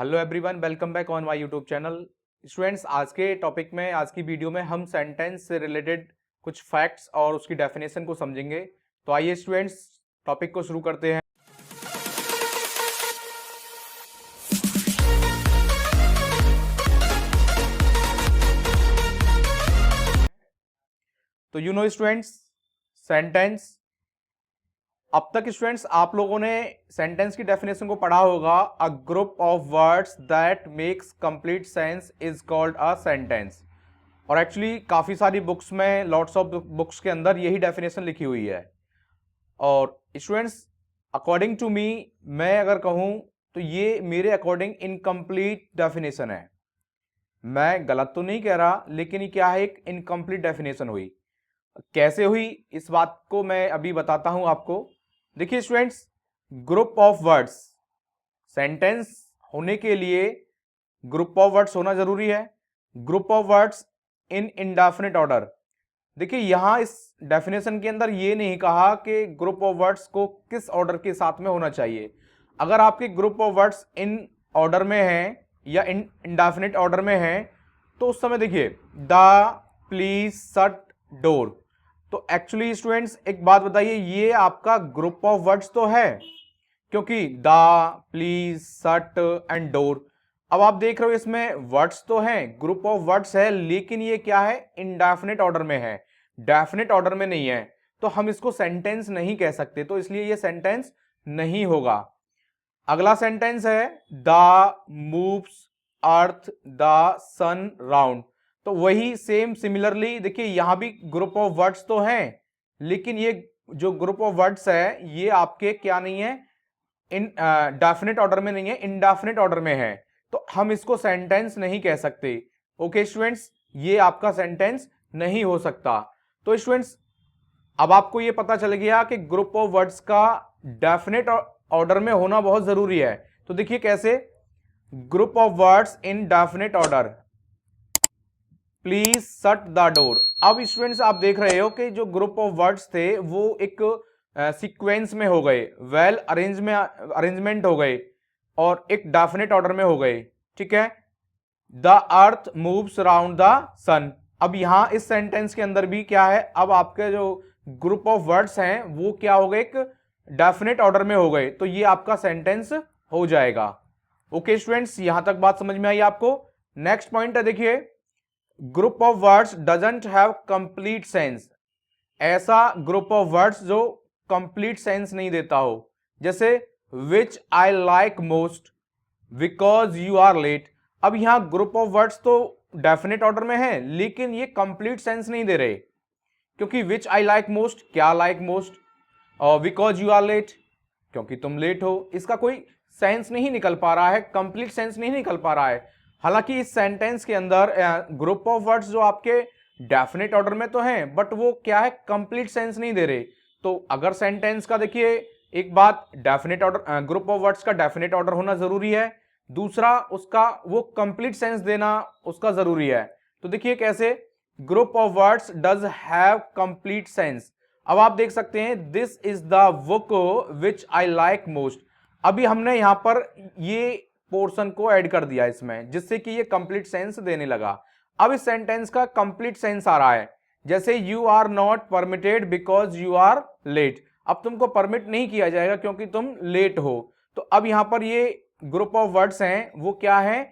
Hello everyone, welcome back on my YouTube channel. Students, आज के topic में, आज की वीडियो में हम सेंटेंस से रिलेटेड कुछ फैक्ट्स और उसकी डेफिनेशन को समझेंगे। तो आइए स्टूडेंट्स, टॉपिक को शुरू करते हैं। तो स्टूडेंट्स, सेंटेंस, अब तक स्टूडेंट्स आप लोगों ने सेंटेंस की डेफिनेशन को पढ़ा होगा। A group of words that makes complete sense is called a sentence. और एक्चुअली काफी सारी बुक्स में, लॉट्स ऑफ बुक्स के अंदर यही डेफिनेशन लिखी हुई है। और स्टूडेंट्स, अकॉर्डिंग टू मी, मैं अगर कहूं तो ये मेरे अकॉर्डिंग इनकम्प्लीट डेफिनेशन है। मैं गलत तो नहीं कह रहा, लेकिन ये क्या है, एक इनकम्प्लीट डेफिनेशन हुई। कैसे हुई इस बात को मैं अभी बताता हूं आपको। देखिए students, group of words, sentence होने के लिए ग्रुप ऑफ वर्ड्स होना जरूरी है। Group of words in indefinite order. देखिए यहां इस डेफिनेशन के अंदर ये नहीं कहा कि ग्रुप ऑफ वर्ड्स को किस ऑर्डर के साथ में होना चाहिए। अगर आपके group of words in order में हैं या इन इंडेफिनिट ऑर्डर में हैं, तो उस समय देखिए द, प्लीज, शट, डोर। तो एक्चुअली स्टूडेंट्स एक बात बताइए, ये आपका ग्रुप ऑफ वर्ड्स तो है, क्योंकि the, please, shut and door. अब आप देख रहे हो इसमें वर्ड्स तो हैं, ग्रुप ऑफ वर्ड्स है, लेकिन ये क्या है, इंडेफिनिट ऑर्डर में है, डेफिनिट ऑर्डर में नहीं है। तो हम इसको सेंटेंस नहीं कह सकते, तो इसलिए ये सेंटेंस नहीं होगा। अगला सेंटेंस है the moves earth the sun round. तो वही सेम सिमिलरली देखिए, यहां भी ग्रुप ऑफ वर्ड्स तो हैं, लेकिन ये जो ग्रुप ऑफ वर्ड्स है ये आपके क्या नहीं है, इन डेफिनिट ऑर्डर में नहीं है, इंडेफिनिट ऑर्डर में है। तो हम इसको सेंटेंस नहीं कह सकते। ओके स्टूडेंट्स, ये आपका सेंटेंस नहीं हो सकता। तो स्टूडेंट्स, अब आपको ये पता चल गया कि ग्रुप ऑफ वर्ड्स का डेफिनेट ऑर्डर में होना बहुत जरूरी है। तो देखिए कैसे, group of words in definite order, please shut the door. अब स्टूडेंट्स आप देख रहे हो कि जो ग्रुप ऑफ वर्ड्स थे वो एक सीक्वेंस में हो गए, वेल अरेंजमेंट हो गए और एक डेफिनेट ऑर्डर में हो गए। ठीक है, the earth moves around the sun. अब यहां इस सेंटेंस के अंदर भी क्या है, अब आपके जो ग्रुप ऑफ वर्ड्स हैं वो क्या हो गए, एक डेफिनेट ऑर्डर में हो गए। तो ये आपका सेंटेंस हो जाएगा। ओके स्टूडेंट्स, यहां तक बात समझ में आई आपको। नेक्स्ट पॉइंट है, देखिए group of words doesn't have complete sense. ऐसा ग्रुप ऑफ वर्ड्स जो कंप्लीट सेंस नहीं देता हो, जैसे which I like most, because you are late. अब यहां ग्रुप ऑफ वर्ड्स तो डेफिनेट ऑर्डर में है, लेकिन ये कंप्लीट सेंस नहीं दे रहे, क्योंकि विच आई लाइक मोस्ट, क्या लाइक मोस्ट, और बिकॉज यू आर लेट, क्योंकि तुम लेट हो। इसका कोई सेंस नहीं निकल पा रहा है, कंप्लीट सेंस नहीं निकल पा रहा है। हालांकि इस सेंटेंस के अंदर ग्रुप ऑफ वर्ड्स जो आपके डेफिनेट ऑर्डर में तो हैं, बट वो क्या है, कंप्लीट सेंस नहीं दे रहे। तो अगर सेंटेंस का देखिए, एक बात, definite order, group of words का डेफिनेट ऑर्डर होना जरूरी है, दूसरा उसका वो कंप्लीट सेंस देना उसका जरूरी है। तो देखिए कैसे, group of words does have complete sense. अब आप देख सकते हैं, this is the book which I like most. अभी हमने यहां पर ये पोर्शन को ऐड कर दिया इसमें, जिससे कि ये कंप्लीट सेंस देने लगा। अब इस सेंटेंस का कंप्लीट सेंस आ रहा है, जैसे you are not permitted because you are late. अब तुमको परमिट नहीं किया जाएगा क्योंकि तुम लेट हो। तो अब यहां पर ये ग्रुप ऑफ वर्ड्स हैं वो क्या है,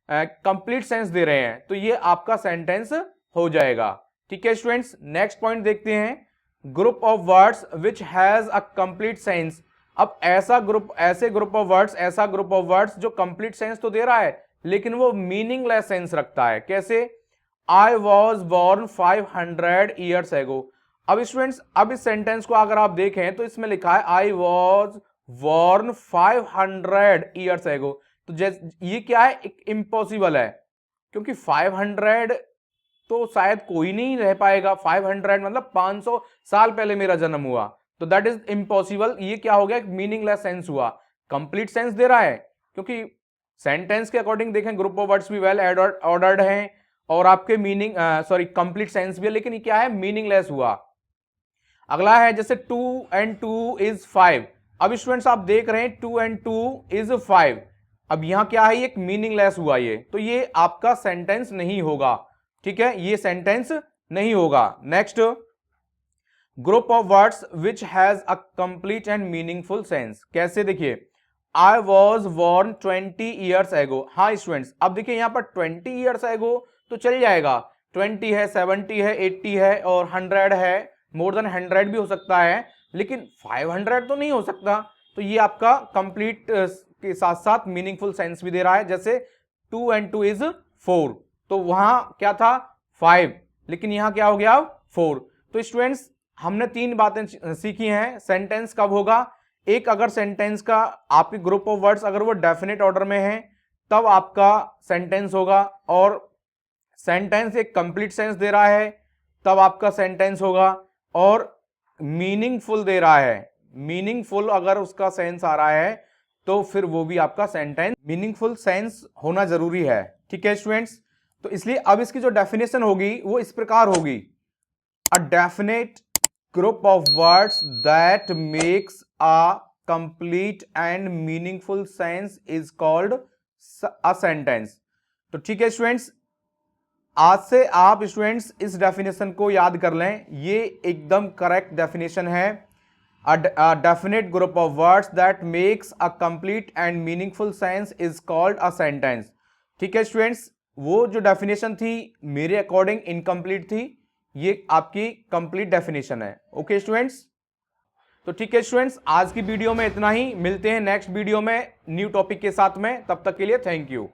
कंप्लीट सेंस दे रहे हैं, तो ये आपका सेंटेंस हो जाएगा। ठीक है स्टूडेंट्स, नेक्स्ट पॉइंट देखते हैं, group of words which has a complete sense. अब ऐसा ग्रुप ऑफ वर्ड्स जो कंप्लीट सेंस तो दे रहा है, लेकिन वो मीनिंगलेस सेंस रखता है। कैसे, I was born 500 years ago. अब स्टूडेंट्स, अब इस सेंटेंस को अगर आप देखें तो इसमें लिखा है I was born 500 years ago. तो ये क्या है, एक इम्पॉसिबल है, क्योंकि 500 तो शायद कोई नहीं रह पाएगा। 500 मतलब 500 साल पहले मेरा जन्म हुआ, तो दैट इज इम्पॉसिबल। ये क्या हो गया, एक मीनिंगलेस सेंस हुआ। कंप्लीट सेंस दे रहा है, क्योंकि सेंटेंस के अकॉर्डिंग देखें ग्रुप ऑफ वर्ड्स भी वेल ऑर्डर्ड हैं और आपके मीनिंग कंप्लीट सेंस भी है, लेकिन ये क्या है, मीनिंगलेस हुआ। अगला है जैसे 2 and 2 is 5। अब स्टूडेंट्स आप देख रहे हैं 2 and 2 is 5। अब यहां क्या है, एक मीनिंगलेस हुआ ये, तो ये आपका सेंटेंस नहीं होगा, ठीक है, ये सेंटेंस नहीं होगा। Next, group of words which has a complete and meaningful sense. कैसे, देखिए, I was born 20 years ago. हाँ स्टूडेंट्स, अब देखिए यहां पर 20 ईयर्स एगो तो चल जाएगा, 20 है, 70 है, 80 है और 100 है, मोर देन 100 भी हो सकता है, लेकिन 500 तो नहीं हो सकता। तो ये आपका कंप्लीट के साथ साथ मीनिंगफुल सेंस भी दे रहा है। जैसे 2 and 2 is 4, तो वहां क्या था 5, लेकिन यहां क्या हो गया 4। तो स्टूडेंट्स हमने 3 बातें सीखी हैं। सेंटेंस कब होगा, एक अगर सेंटेंस का आपकी ग्रुप ऑफ वर्ड्स अगर वो डेफिनेट ऑर्डर में है तब आपका सेंटेंस होगा, और सेंटेंस एक कंप्लीट सेंस दे रहा है तब आपका सेंटेंस होगा, और मीनिंगफुल दे रहा है, मीनिंगफुल अगर उसका सेंस आ रहा है तो फिर वो भी आपका सेंटेंस, मीनिंगफुल सेंस होना जरूरी है। ठीक है स्टूडेंट्स, तो इसलिए अब इसकी जो डेफिनेशन होगी वो इस प्रकार होगी, a definite group of words that makes a complete and meaningful sense is called a sentence. तो ठीक है स्टूडेंट्स, आज से आप स्टूडेंट्स इस डेफिनेशन को याद कर लें, ये एकदम करेक्ट डेफिनेशन है। A definite group of words that makes a complete and meaningful sense is called a sentence। ठीक है स्टूडेंट्स, वो जो डेफिनेशन थी मेरे अकॉर्डिंग इनकम्प्लीट थी, ये आपकी कंप्लीट डेफिनेशन है। ओके स्टूडेंट्स, तो ठीक है स्टूडेंट्स, आज की वीडियो में इतना ही, मिलते हैं नेक्स्ट वीडियो में न्यू टॉपिक के साथ में, तब तक के लिए थैंक यू।